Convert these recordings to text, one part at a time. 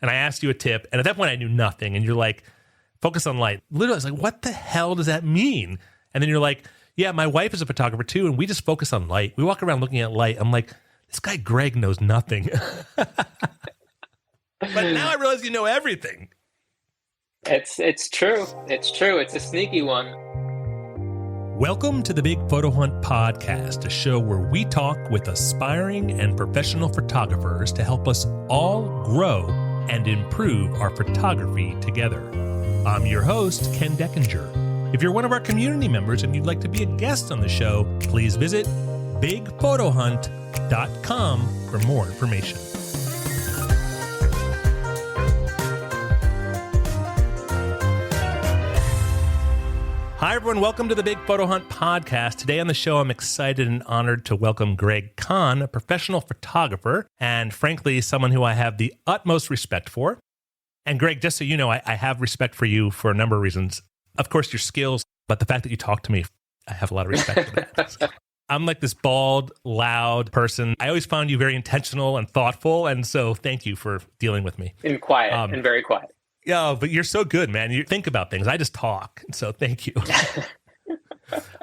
And I asked you a tip. And at that point, I knew nothing. And you're like, focus on light. Literally, I was like, what the hell does that mean? And then you're like, yeah, my wife is a photographer too. And we just focus on light. We walk around looking at light. I'm like, this guy Greg knows nothing. But now I realize you know everything. It's true. It's true. It's a sneaky one. Welcome to the Big Photo Hunt podcast, a show where we talk with aspiring and professional photographers to help us all grow and improve our photography together. I'm your host, Ken Deckinger. If you're one of our community members and you'd like to be a guest on the show, please visit bigphotohunt.com for more information. Hi, everyone. Welcome to the Big Photo Hunt podcast. Today on the show, I'm excited and honored to welcome Greg Kahn, a professional photographer, and frankly, someone who I have the utmost respect for. And Greg, just so you know, I have respect for you for a number of reasons. Of course, your skills, but the fact that you talk to me, I have a lot of respect for that. So, I'm like this bald, loud person. I always found you very intentional and thoughtful, and so thank you for dealing with me. And quiet, and very quiet. Yeah, but you're so good, man. You think about things. I just talk. So thank you.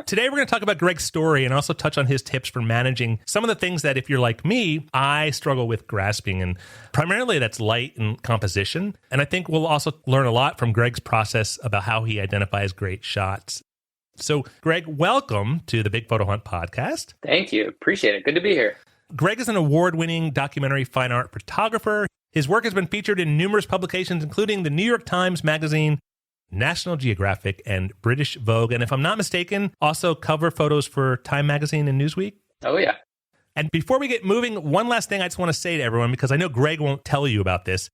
Today, we're going to talk about Greg's story and also touch on his tips for managing some of the things that, if you're like me, I struggle with grasping. And primarily, that's light and composition. And I think we'll also learn a lot from Greg's process about how he identifies great shots. So, Greg, welcome to the Big Photo Hunt podcast. Thank you. Appreciate it. Good to be here. Greg is an award-winning documentary fine art photographer. His work has been featured in numerous publications, including the New York Times Magazine, National Geographic, and British Vogue. And if I'm not mistaken, also cover photos for Time Magazine and Newsweek. Oh, yeah. And before we get moving, one last thing I just want to say to everyone, because I know Greg won't tell you about this.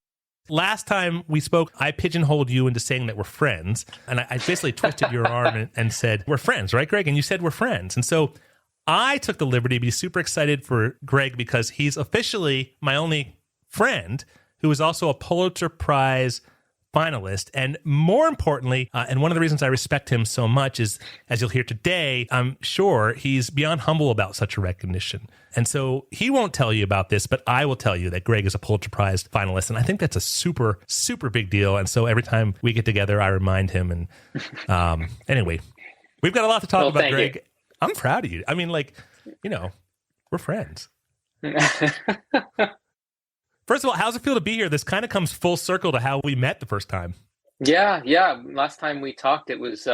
Last time we spoke, I pigeonholed you into saying that we're friends. And I basically twisted your arm and said, we're friends, right, Greg? And you said we're friends. And so I took the liberty to be super excited for Greg because he's officially my only friend who is also a Pulitzer Prize finalist. And more importantly, and one of the reasons I respect him so much is, as you'll hear today, I'm sure he's beyond humble about such a recognition. And so he won't tell you about this, but I will tell you that Greg is a Pulitzer Prize finalist. And I think that's a super, super big deal. And so every time we get together, I remind him. And anyway, we've got a lot to talk about, Greg. I'm proud of you. I mean, we're friends. First of all, how's it feel to be here? This kind of comes full circle to how we met the first time. Yeah. Last time we talked, it was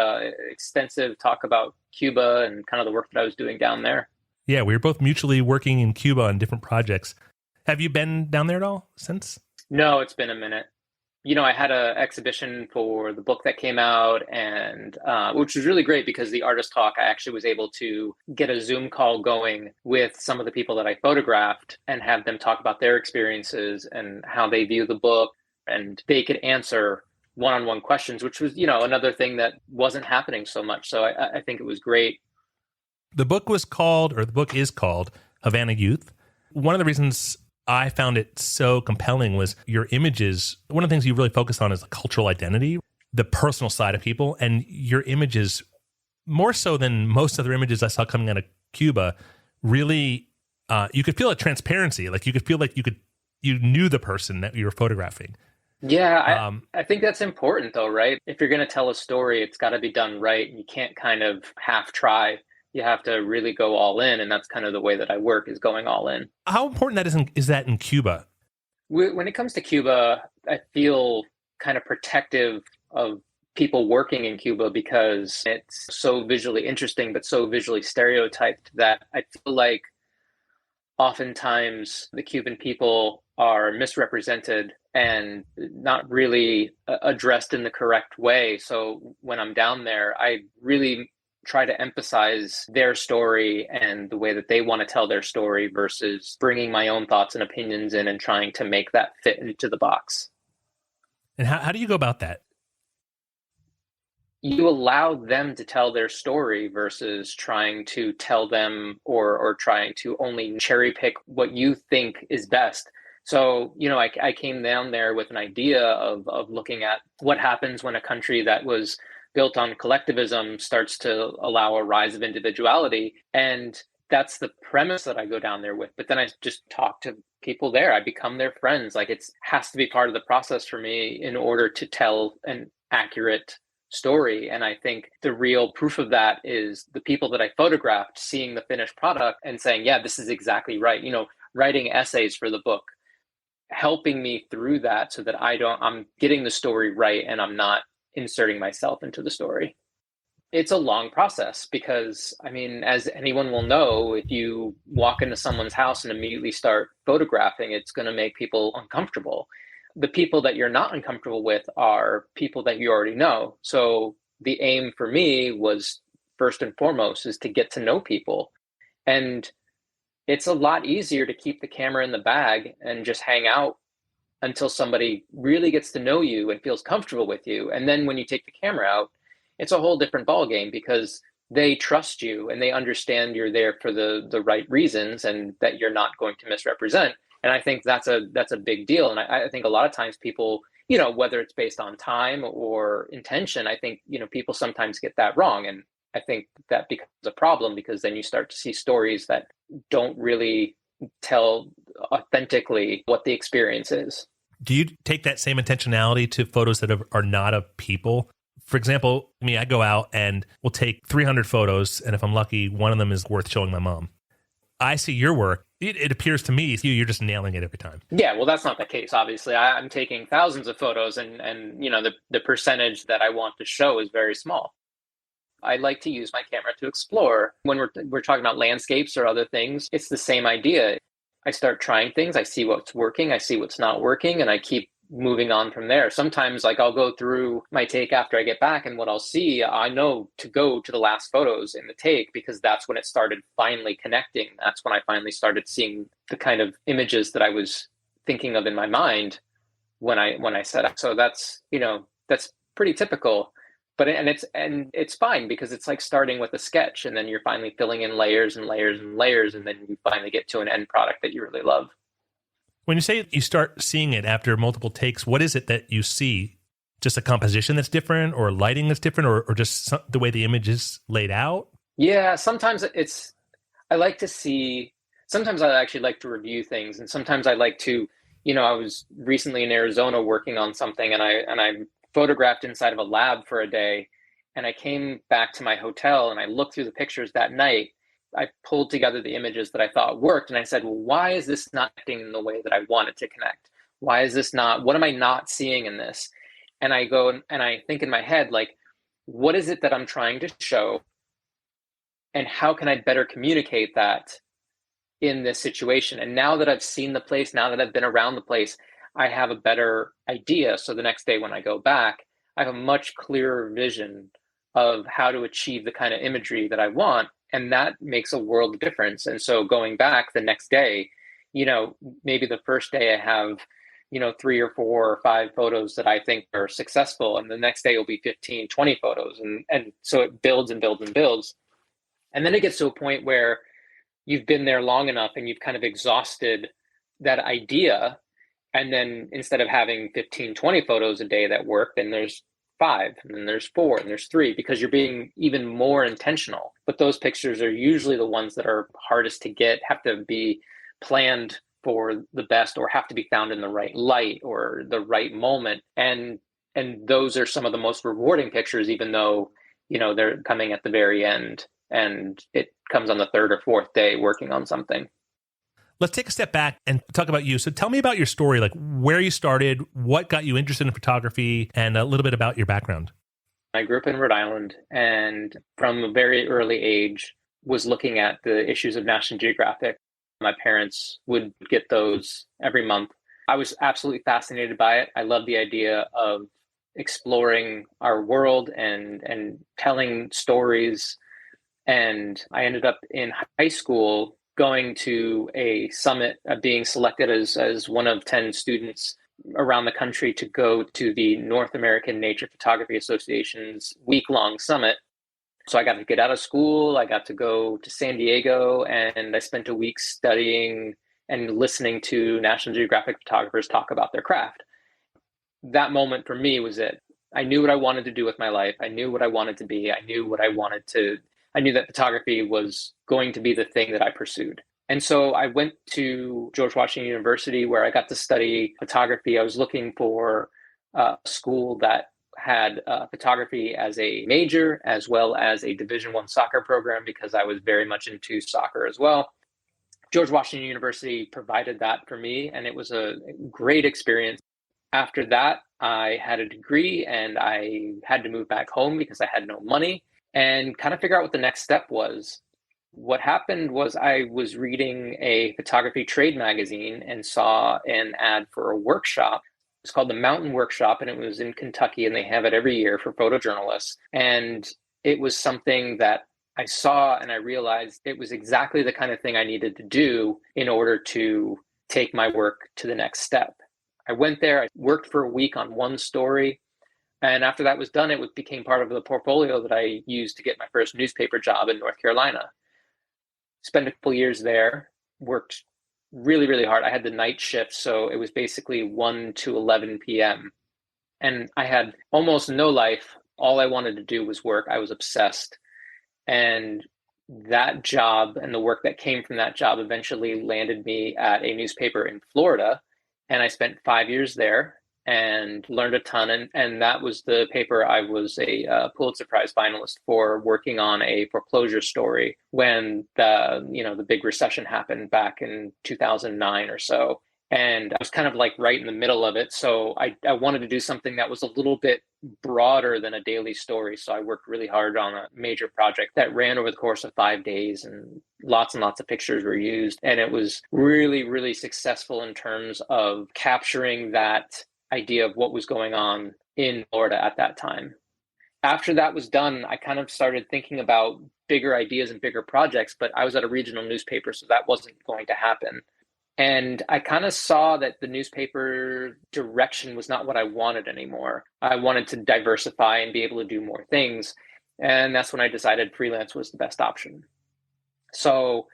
extensive talk about Cuba and kind of the work that I was doing down there. Yeah, we were both mutually working in Cuba on different projects. Have you been down there at all since? No, it's been a minute. I had an exhibition for the book that came out, and which was really great because the artist talk, I actually was able to get a Zoom call going with some of the people that I photographed and have them talk about their experiences and how they view the book, and they could answer one-on-one questions, which was, another thing that wasn't happening so much. So I think it was great. The book is called Havana Youth. One of the reasons I found it so compelling was your images. One of the things you really focus on is the cultural identity, the personal side of people, and your images, more so than most other images I saw coming out of Cuba, really, you could feel a transparency. Like you could feel like you knew the person that you were photographing. Yeah, I think that's important though, right? If you're going to tell a story, it's got to be done right. You can't kind of half try. You have to really go all in, and that's kind of the way that I work, is going all in. How important is that in Cuba? When it comes to Cuba, I feel kind of protective of people working in Cuba because it's so visually interesting, but so visually stereotyped that I feel like oftentimes the Cuban people are misrepresented and not really addressed in the correct way. So when I'm down there, I really try to emphasize their story and the way that they want to tell their story versus bringing my own thoughts and opinions in and trying to make that fit into the box. And how do you go about that? You allow them to tell their story versus trying to tell them or trying to only cherry pick what you think is best. So, I came down there with an idea of looking at what happens when a country that was built on collectivism starts to allow a rise of individuality. And that's the premise that I go down there with. But then I just talk to people there. I become their friends. Like it has to be part of the process for me in order to tell an accurate story. And I think the real proof of that is the people that I photographed seeing the finished product and saying, yeah, this is exactly right. Writing essays for the book, helping me through that so that I'm getting the story right and I'm not inserting myself into the story. It's a long process because, as anyone will know, if you walk into someone's house and immediately start photographing, it's going to make people uncomfortable. The people that you're not uncomfortable with are people that you already know. So the aim for me was, first and foremost, is to get to know people. And it's a lot easier to keep the camera in the bag and just hang out until somebody really gets to know you and feels comfortable with you. And then when you take the camera out, it's a whole different ballgame because they trust you and they understand you're there for the right reasons and that you're not going to misrepresent. And I think that's a big deal. And I think a lot of times people, whether it's based on time or intention, I think, people sometimes get that wrong. And I think that becomes a problem because then you start to see stories that don't really tell authentically what the experience is. Do you take that same intentionality to photos that are not of people? For example, I go out and we'll take 300 photos, and if I'm lucky, one of them is worth showing my mom. I see your work. It appears to me you're just nailing it every time. Yeah, well, that's not the case. Obviously, I'm taking thousands of photos, and the percentage that I want to show is very small. I like to use my camera to explore. When we're talking about landscapes or other things, it's the same idea. I start trying things. I see what's working. I see what's not working, and I keep moving on from there. Sometimes I'll go through my take after I get back, and what I'll see, I know to go to the last photos in the take because that's when it started finally connecting. That's when I finally started seeing the kind of images that I was thinking of in my mind when I set up. So that's pretty typical. But it's fine because it's like starting with a sketch and then you're finally filling in layers and layers and layers, and then you finally get to an end product that you really love. When you say you start seeing it after multiple takes, what is it that you see? Just a composition that's different, or lighting that's different, or just the way the image is laid out? Yeah, sometimes I like to see, sometimes I actually like to review things, and sometimes I like to, I was recently in Arizona working on something, and I photographed inside of a lab for a day, and I came back to my hotel and I looked through the pictures that night. I pulled together the images that I thought worked, and I said, well, why is this not acting in the way that I wanted to connect? Why is this not, what am I not seeing in this? And I go and I think in my head, like, what is it that I'm trying to show? And how can I better communicate that in this situation? And now that I've seen the place, now that I've been around the place, I have a better idea. So the next day when I go back, I have a much clearer vision of how to achieve the kind of imagery that I want. And that makes a world of difference. And so going back the next day, maybe the first day I have, 3 or 4 or 5 photos that I think are successful. And the next day will be 15, 20 photos. And so it builds and builds and builds. And then it gets to a point where you've been there long enough and you've kind of exhausted that idea. And then instead of having 15, 20 photos a day that work, then there's 5, and then there's 4, and there's 3, because you're being even more intentional. But those pictures are usually the ones that are hardest to get, have to be planned for the best, or have to be found in the right light or the right moment. And those are some of the most rewarding pictures, even though, they're coming at the very end, and it comes on the 3rd or 4th day working on something. Let's take a step back and talk about you. So tell me about your story, like where you started, what got you interested in photography, and a little bit about your background. I grew up in Rhode Island, and from a very early age was looking at the issues of National Geographic. My parents would get those every month. I was absolutely fascinated by it. I love the idea of exploring our world and telling stories. And I ended up in high school going to a summit, being selected as one of 10 students around the country to go to the North American Nature Photography Association's week-long summit. So I got to get out of school, I got to go to San Diego, and I spent a week studying and listening to National Geographic photographers talk about their craft. That moment for me was it. I knew what I wanted to do with my life. I knew what I wanted to be. I knew what I wanted to I knew that photography was going to be the thing that I pursued. And so I went to George Washington University, where I got to study photography. I was looking for a school that had photography as a major, as well as a Division I soccer program, because I was very much into soccer as well. George Washington University provided that for me, and it was a great experience. After that, I had a degree and I had to move back home because I had no money and kind of figure out what the next step was. What happened was I was reading a photography trade magazine and saw an ad for a workshop. It's called the Mountain Workshop, and it was in Kentucky, and they have it every year for photojournalists. And it was something that I saw, and I realized it was exactly the kind of thing I needed to do in order to take my work to the next step. I went there, I worked for a week on one story, and after that was done, it became part of the portfolio that I used to get my first newspaper job in North Carolina. Spent a couple years there, worked really, really hard. I had the night shift, so it was basically 1 to 11 p.m. And I had almost no life. All I wanted to do was work. I was obsessed. And that job and the work that came from that job eventually landed me at a newspaper in Florida. And I spent 5 years there and learned a ton. And that was the paper I was a Pulitzer Prize finalist for, working on a foreclosure story when the big recession happened back in 2009 or so. And I was kind of like right in the middle of it. So I wanted to do something that was a little bit broader than a daily story. So I worked really hard on a major project that ran over the course of 5 days, and lots of pictures were used. And it was really, really successful in terms of capturing that idea of what was going on in Florida at that time. After that was done, I kind of started thinking about bigger ideas and bigger projects, but I was at a regional newspaper, so that wasn't going to happen. And I kind of saw that the newspaper direction was not what I wanted anymore. I wanted to diversify and be able to do more things. And that's when I decided freelance was the best option. So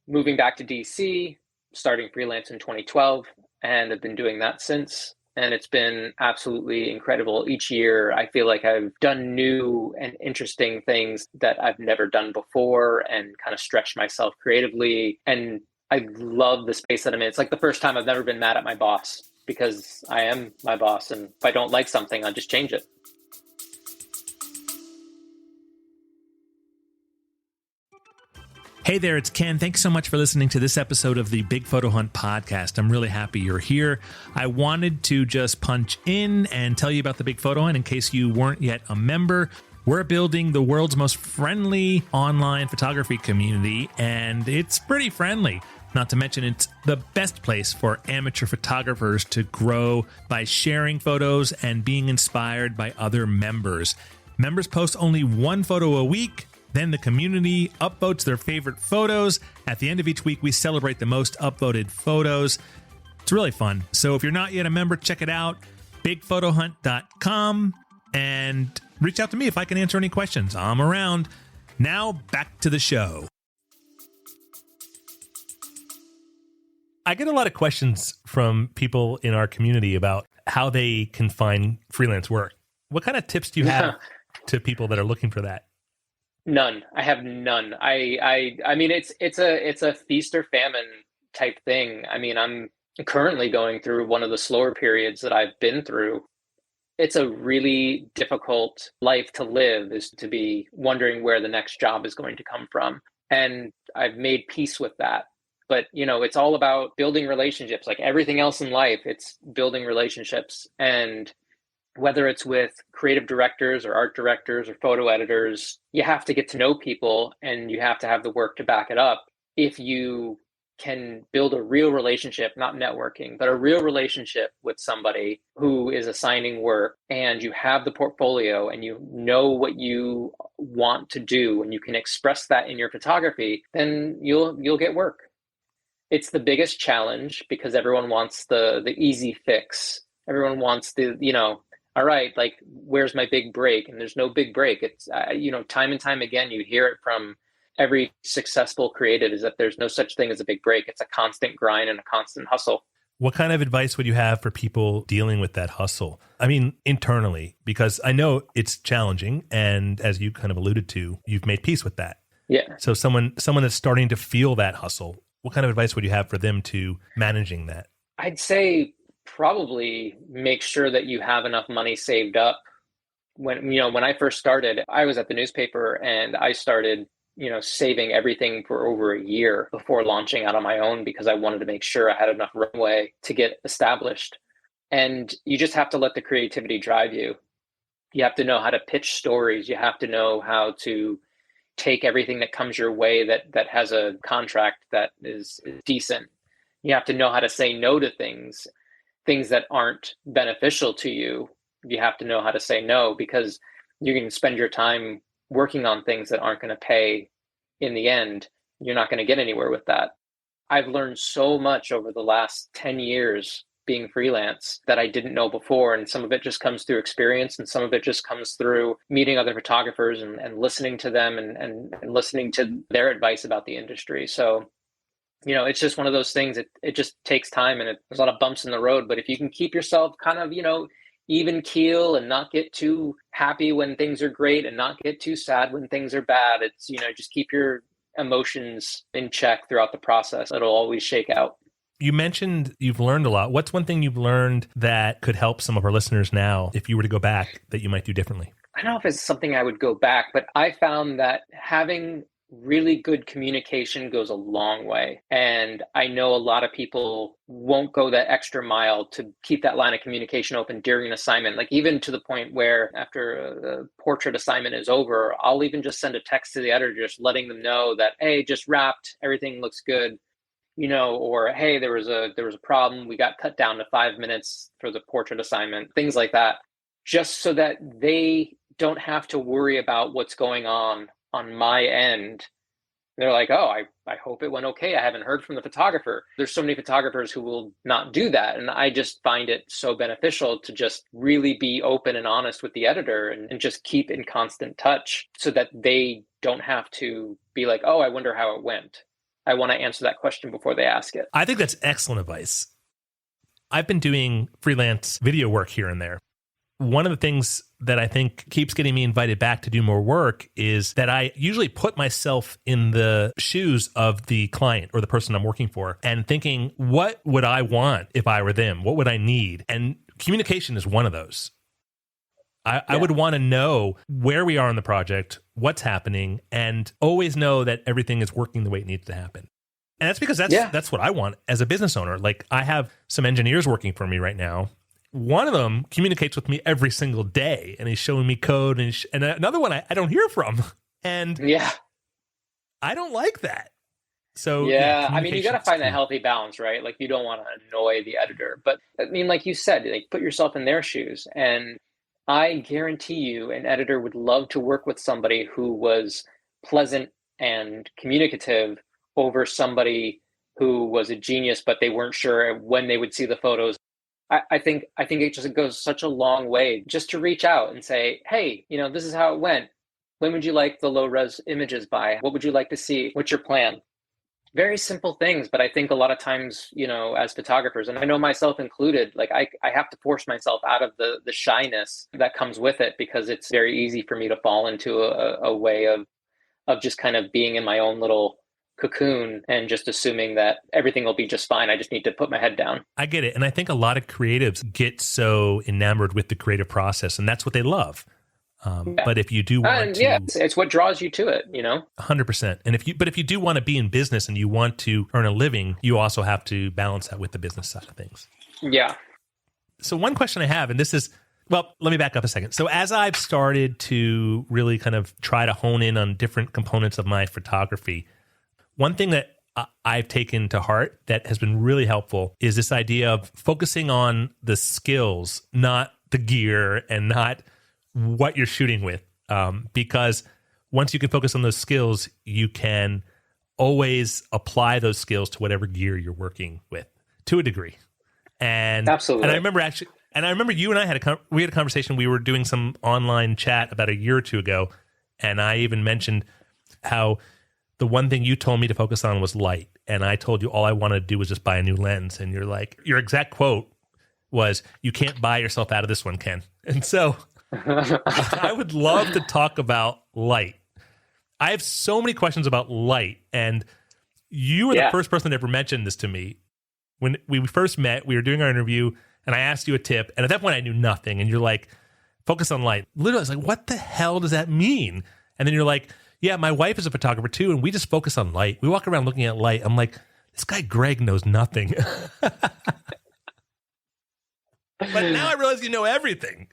moving back to DC, starting freelance in 2012, and I've been doing that since. And it's been absolutely incredible. Each year, I feel like I've done new and interesting things that I've never done before, and kind of stretched myself creatively. And I love the space that I'm in. It's like the first time I've never been mad at my boss, because I am my boss. And if I don't like something, I'll just change it. Hey there, it's Ken. Thanks so much for listening to this episode of the Big Photo Hunt podcast. I'm really happy you're here. I wanted to just punch in and tell you about the Big Photo Hunt in case you weren't yet a member. We're building the world's most friendly online photography community, and it's pretty friendly. Not to mention, it's the best place for amateur photographers to grow by sharing photos and being inspired by other members. Members post only one photo a week. Then the community upvotes their favorite photos. At the end of each week, we celebrate the most upvoted photos. It's really fun. So if you're not yet a member, check it out, bigphotohunt.com, and reach out to me if I can answer any questions. I'm around. Now back to the show. I get a lot of questions from people in our community about how they can find freelance work. What kind of tips do you have to people that are looking for that? None. I have none. I mean, it's a feast or famine type thing. I mean, I'm currently going through one of the slower periods that I've been through. It's a really difficult life to live, is to be wondering where the next job is going to come from. And I've made peace with that. But, it's all about building relationships. Like everything else in life, it's building relationships. And whether it's with creative directors or art directors or photo editors, you have to get to know people, and you have to have the work to back it up. If you can build a real relationship, not networking, but a real relationship with somebody who is assigning work, and you have the portfolio and you know what you want to do, and you can express that in your photography, then you'll get work. It's the biggest challenge because everyone wants the easy fix. Everyone wants all right, like, where's my big break? And there's no big break. It's, time and time again, you hear it from every successful creative, is that there's no such thing as a big break. It's a constant grind and a constant hustle. What kind of advice would you have for people dealing with that hustle? I mean, internally, because I know it's challenging. And as you kind of alluded to, you've made peace with that. Yeah. So someone that's starting to feel that hustle, what kind of advice would you have for them to managing that? I'd say probably make sure that you have enough money saved up. When I first started, I was at the newspaper and I started, saving everything for over a year before launching out on my own because I wanted to make sure I had enough runway to get established. And you just have to let the creativity drive you. You have to know how to pitch stories. You have to know how to take everything that comes your way that has a contract that is decent. You have to know how to say no to things that aren't beneficial to you. You have to know how to say no because you can spend your time working on things that aren't going to pay in the end. You're not going to get anywhere with that. I've learned so much over the last 10 years being freelance that I didn't know before. And some of it just comes through experience and some of it just comes through meeting other photographers and listening to them and listening to their advice about the industry. So, it's just one of those things. It just takes time and there's a lot of bumps in the road. But if you can keep yourself kind of, even keel and not get too happy when things are great and not get too sad when things are bad, it's, just keep your emotions in check throughout the process. It'll always shake out. You mentioned you've learned a lot. What's one thing you've learned that could help some of our listeners now if you were to go back that you might do differently? I don't know if it's something I would go back, but I found that having really good communication goes a long way. And I know a lot of people won't go that extra mile to keep that line of communication open during an assignment, like even to the point where after the portrait assignment is over, I'll even just send a text to the editor, just letting them know that, hey, just wrapped, everything looks good. Or hey, there was a problem. We got cut down to 5 minutes for the portrait assignment, things like that, just so that they don't have to worry about what's going on my end. They're like, oh, I hope it went okay. I haven't heard from the photographer. There's so many photographers who will not do that. And I just find it so beneficial to just really be open and honest with the editor and just keep in constant touch so that they don't have to be like, oh, I wonder how it went. I want to answer that question before they ask it. I think that's excellent advice. I've been doing freelance video work here and there. One of the things that I think keeps getting me invited back to do more work is that I usually put myself in the shoes of the client or the person I'm working for and thinking, what would I want if I were them? What would I need? And communication is one of those. I would want to know where we are in the project, what's happening, and always know that everything is working the way it needs to happen. And that's because that's what I want as a business owner. Like I have some engineers working for me right now. One of them communicates with me every single day, and he's showing me code, and another one I don't hear from. And I don't like that. So I mean, you got to find that healthy balance, right? Like you don't want to annoy the editor, but I mean, like you said, like put yourself in their shoes. And I guarantee you an editor would love to work with somebody who was pleasant and communicative over somebody who was a genius, but they weren't sure when they would see the photos. I think it just goes such a long way just to reach out and say, hey, this is how it went. When would you like the low res images by? What would you like to see? What's your plan? Very simple things, but I think a lot of times, as photographers, and I know myself included, like I have to force myself out of the shyness that comes with it because it's very easy for me to fall into a way of just kind of being in my own little cocoon and just assuming that everything will be just fine. I just need to put my head down. I get it. And I think a lot of creatives get so enamored with the creative process, and that's what they love. But if you do want to, it's what draws you to it, 100%. And if you do want to be in business and you want to earn a living, you also have to balance that with the business side of things. Yeah. So one question I have, and this is, well, let me back up a second. So as I've started to really kind of try to hone in on different components of my photography, one thing that I've taken to heart that has been really helpful is this idea of focusing on the skills, not the gear and not what you're shooting with. Because once you can focus on those skills, you can always apply those skills to whatever gear you're working with to a degree. And absolutely. And I remember you and I had a conversation. We were doing some online chat about a year or two ago. And I even mentioned how the one thing you told me to focus on was light. And I told you all I wanted to do was just buy a new lens. And you're like, your exact quote was, "You can't buy yourself out of this one, Ken." And so I would love to talk about light. I have so many questions about light, and you were the first person that ever mentioned this to me. When we first met, we were doing our interview, and I asked you a tip, and at that point I knew nothing, and you're like, focus on light. Literally, I was like, what the hell does that mean? And then you're like, yeah, my wife is a photographer too, and we just focus on light. We walk around looking at light. I'm like, this guy Greg knows nothing. But now I realize you know everything.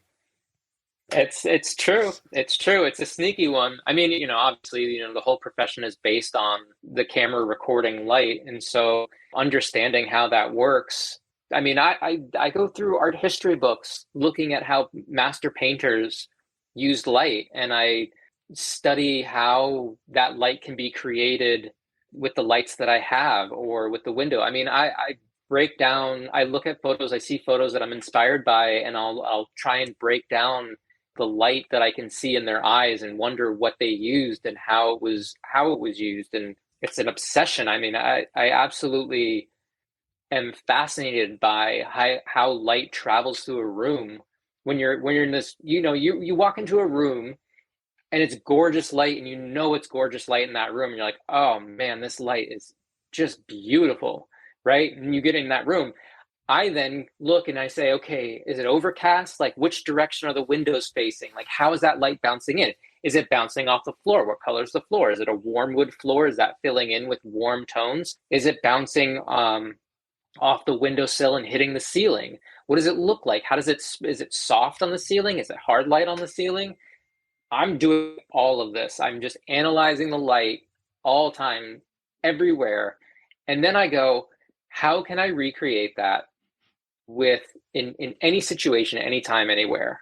It's true. It's true. It's a sneaky one. I mean, obviously, the whole profession is based on the camera recording light. And so understanding how that works. I mean, I go through art history books looking at how master painters used light, and I study how that light can be created with the lights that I have or with the window. I mean, I break down, I look at photos, I see photos that I'm inspired by, and I'll try and break down the light that I can see in their eyes and wonder what they used and how it was used. And it's an obsession. I mean, I absolutely am fascinated by how light travels through a room. When you're in this, you walk into a room and it's gorgeous light, and it's gorgeous light in that room. And you're like, oh man, this light is just beautiful, right? And you get in that room. I then look and I say, okay, is it overcast? Like, which direction are the windows facing? Like, how is that light bouncing in? Is it bouncing off the floor? What color is the floor? Is it a warm wood floor? Is that filling in with warm tones? Is it bouncing off the windowsill and hitting the ceiling? What does it look like? Is it soft on the ceiling? Is it hard light on the ceiling? I'm doing all of this. I'm just analyzing the light all time, everywhere. And then I go, how can I recreate that in any situation, anytime, anywhere,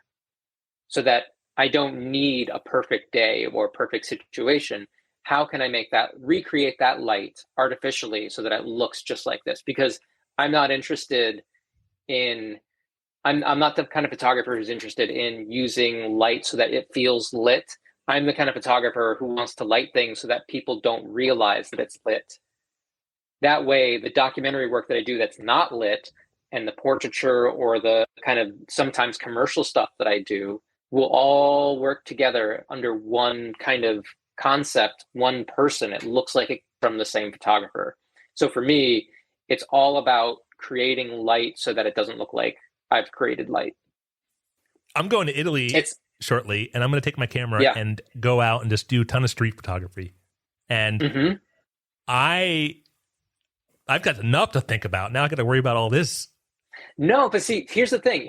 so that I don't need a perfect day or a perfect situation? How can I recreate that light artificially so that it looks just like this? Because I'm not interested in, I'm not the kind of photographer who's interested in using light so that it feels lit. I'm the kind of photographer who wants to light things so that people don't realize that it's lit. That way, the documentary work that I do that's not lit, and the portraiture or the kind of sometimes commercial stuff that I do, will all work together under one kind of concept, one person. It looks like it's from the same photographer. So for me, it's all about creating light so that it doesn't look like I've created light. I'm going to Italy shortly, and I'm going to take my camera and go out and just do a ton of street photography. And I've got enough to think about. Now I got to worry about all this. No, but see, here's the thing.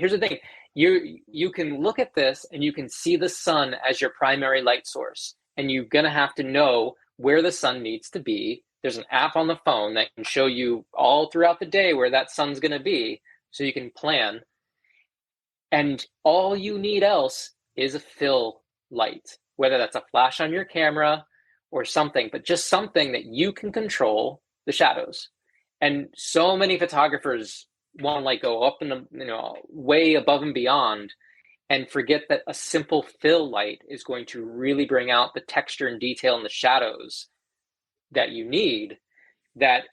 You can look at this and you can see the sun as your primary light source, and you're going to have to know where the sun needs to be. There's an app on the phone that can show you all throughout the day where that sun's going to be, so you can plan. And all you need else is a fill light, whether that's a flash on your camera or something, but just something that you can control the shadows. And so many photographers want to go up in the, way above and beyond, and forget that a simple fill light is going to really bring out the texture and detail and the shadows that you need. That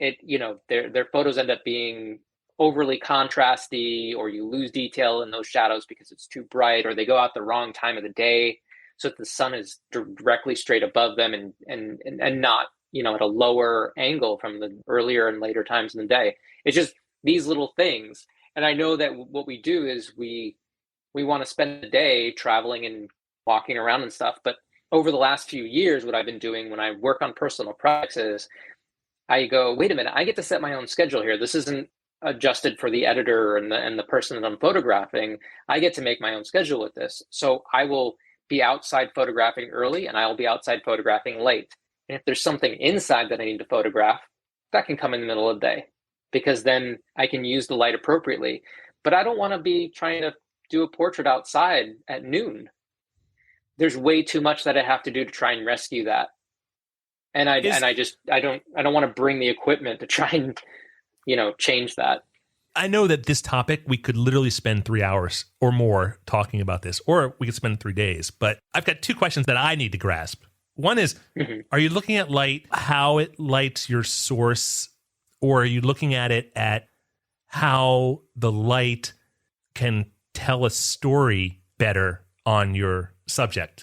their photos end up being overly contrasty, or you lose detail in those shadows because it's too bright, or they go out the wrong time of the day, so that the sun is directly straight above them and not at a lower angle from the earlier and later times in the day. It's just these little things. And I know that what we do is we want to spend the day traveling and walking around and stuff. But over the last few years, what I've been doing when I work on personal projects is I go, wait a minute, I get to set my own schedule here. This isn't adjusted for the editor and the person that I'm photographing. I get to make my own schedule with this. So I will be outside photographing early, and I will be outside photographing late. And if there's something inside that I need to photograph, that can come in the middle of the day, because then I can use the light appropriately. But I don't want to be trying to do a portrait outside at noon. There's way too much that I have to do to try and rescue that. And I don't want to bring the equipment to try and, change that. I know that this topic, we could literally spend 3 hours or more talking about this, or we could spend 3 days. But I've got two questions that I need to grasp. One is, are you looking at light, how it lights your source, or are you looking at it at how the light can tell a story better on your subject?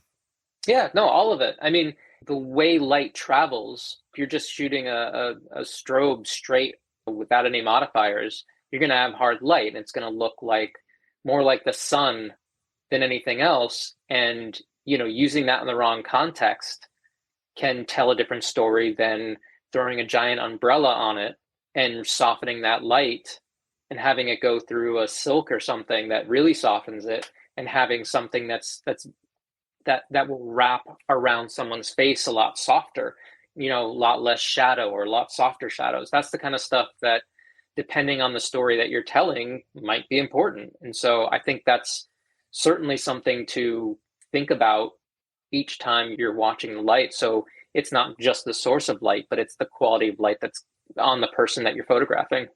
Yeah, no, all of it. I mean, the way light travels, if you're just shooting a strobe straight without any modifiers, you're going to have hard light, and it's going to look like more like the sun than anything else. And, using that in the wrong context can tell a different story than throwing a giant umbrella on it and softening that light and having it go through a silk or something that really softens it, and having something that will wrap around someone's face a lot softer, a lot less shadow or a lot softer shadows. That's the kind of stuff that, depending on the story that you're telling, might be important. And so I think that's certainly something to think about each time you're watching the light. So it's not just the source of light, but it's the quality of light that's on the person that you're photographing.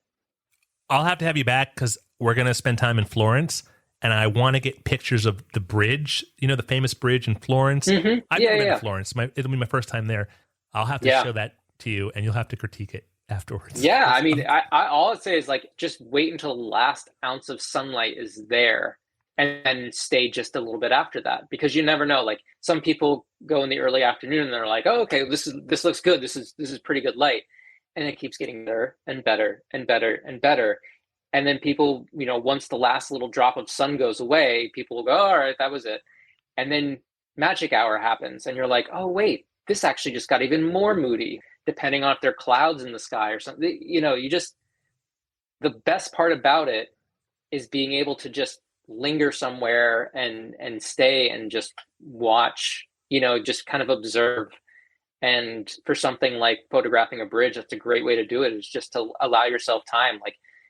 I'll have to have you back because we're going to spend time in Florence, and I want to get pictures of the bridge, the famous bridge in Florence. Mm-hmm. I've never been to Florence. It'll be my first time there. I'll have to show that to you, and you'll have to critique it afterwards. Yeah, I mean, I all I'd say is just wait until the last ounce of sunlight is there, and then stay just a little bit after that, because you never know. Some people go in the early afternoon and they're like, "Oh, okay, this looks good. This is pretty good light," and it keeps getting better and better and better and better. And then people, once the last little drop of sun goes away, people will go, "Oh, all right, that was it." And then magic hour happens, and you're like, "Oh, wait, this actually just got even more moody," depending on if there are clouds in the sky or something. The best part about it is being able to just linger somewhere and stay and just watch, just kind of observe. And for something like photographing a bridge, that's a great way to do it, is just to allow yourself time,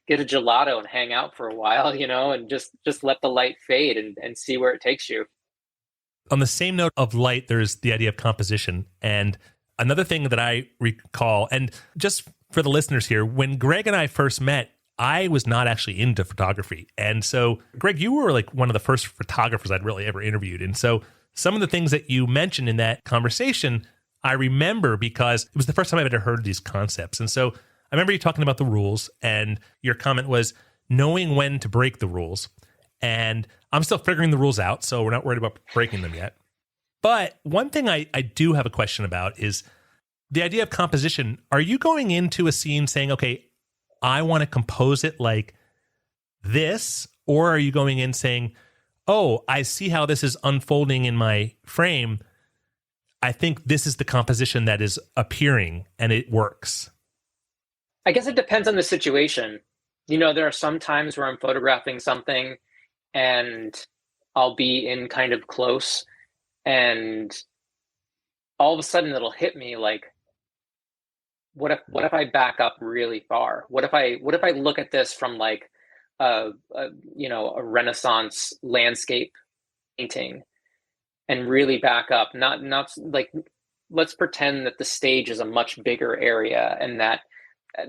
get a gelato and hang out for a while, and just let the light fade and see where it takes you. On the same note of light, there's the idea of composition. And another thing that I recall, and just for the listeners here, when Greg and I first met, I was not actually into photography. And so, Greg, you were one of the first photographers I'd really ever interviewed. And so some of the things that you mentioned in that conversation, I remember because it was the first time I've ever heard these concepts. And so I remember you talking about the rules, and your comment was knowing when to break the rules. And I'm still figuring the rules out, so we're not worried about breaking them yet. But one thing I do have a question about is the idea of composition. Are you going into a scene saying, okay, I want to compose it like this? Or are you going in saying, oh, I see how this is unfolding in my frame. I think this is the composition that is appearing and it works? I guess it depends on the situation. There are some times where I'm photographing something and I'll be in kind of close, and all of a sudden it'll hit me what if I back up really far? What if I look at this from a Renaissance landscape painting and really back up? Not let's pretend that the stage is a much bigger area and that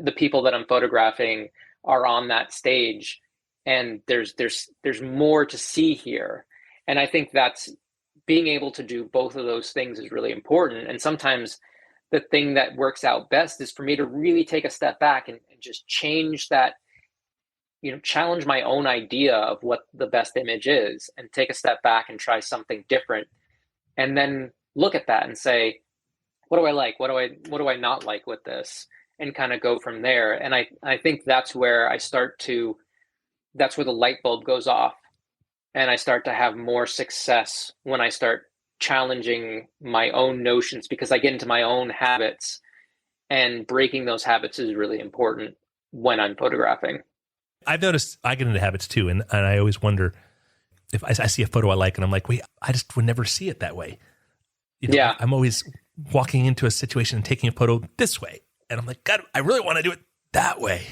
the people that I'm photographing are on that stage, and there's more to see here. And I think that's being able to do both of those things is really important. And sometimes the thing that works out best is for me to really take a step back and just change that, challenge my own idea of what the best image is, and take a step back and try something different. And then look at that and say, what do I like? What do I not like with this? And kind of go from there. And I think that's where that's where the light bulb goes off. And I start to have more success when I start challenging my own notions, because I get into my own habits, and breaking those habits is really important when I'm photographing. I've noticed I get into habits too. And I always wonder if I see a photo I like and I'm like, wait, I just would never see it that way. Yeah. I'm always walking into a situation and taking a photo this way. And I'm like, God, I really want to do it that way.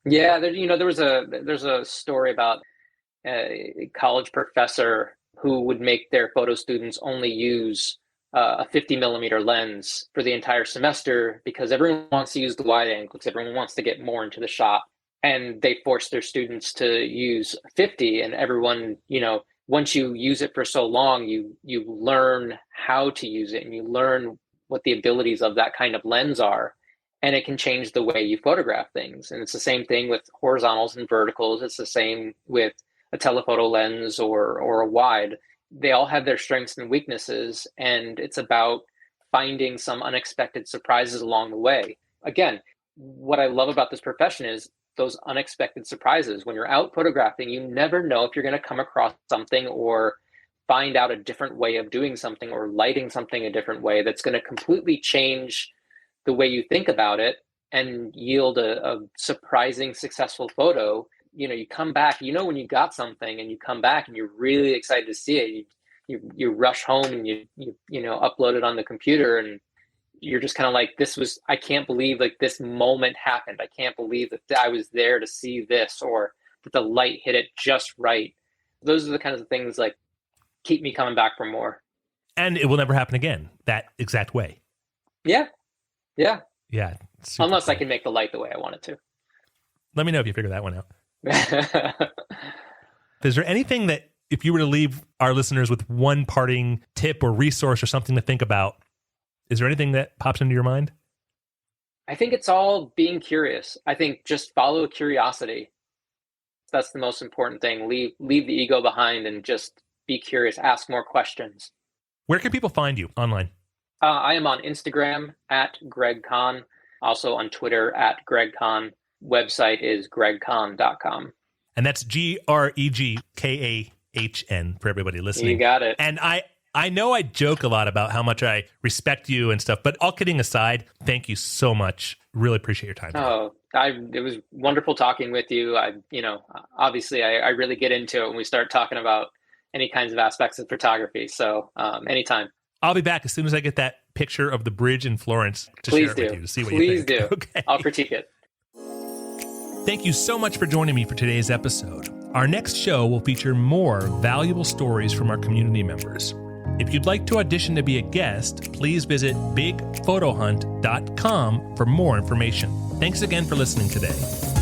Yeah. There's a story about a college professor who would make their photo students only use a 50 millimeter lens for the entire semester, because everyone wants to use the wide angle, because everyone wants to get more into the shot. And they force their students to use 50, and everyone, once you use it for so long, you learn how to use it, and you learn what the abilities of that kind of lens are, and it can change the way you photograph things. And it's the same thing with horizontals and verticals. It's the same with a telephoto lens or a wide. They all have their strengths and weaknesses, and it's about finding some unexpected surprises along the way. Again, what I love about this profession is those unexpected surprises. When you're out photographing, you never know if you're going to come across something or find out a different way of doing something or lighting something a different way that's going to completely change the way you think about it and yield a surprising, successful photo. You come back, when you got something and you come back and you're really excited to see it, you rush home and you upload it on the computer, and you're just kind of like, I can't believe like this moment happened. I can't believe that I was there to see this, or that the light hit it just right. Those are the kinds of things like keep me coming back for more. And it will never happen again that exact way. Yeah. Cool. Unless I can make the light the way I want it to. Let me know if you figure that one out. Is there anything that, if you were to leave our listeners with one parting tip or resource or something to think about, is there anything that pops into your mind? I think it's all being curious. I think just follow curiosity. That's the most important thing. Leave the ego behind and just be curious. Ask more questions. Where can people find you online? I am on Instagram at Greg Kahn. Also on Twitter at Greg Kahn. Website is gregkahn.com. And that's GREGKAHN for everybody listening. You got it. And I know I joke a lot about how much I respect you and stuff, but all kidding aside, thank you so much. Really appreciate your time. Oh, it was wonderful talking with you. Obviously I really get into it when we start talking about any kinds of aspects of photography. So anytime. I'll be back as soon as I get that picture of the bridge in Florence to share it with you to see what you think. Please do. Okay. I'll critique it. Thank you so much for joining me for today's episode. Our next show will feature more valuable stories from our community members. If you'd like to audition to be a guest, please visit bigphotohunt.com for more information. Thanks again for listening today.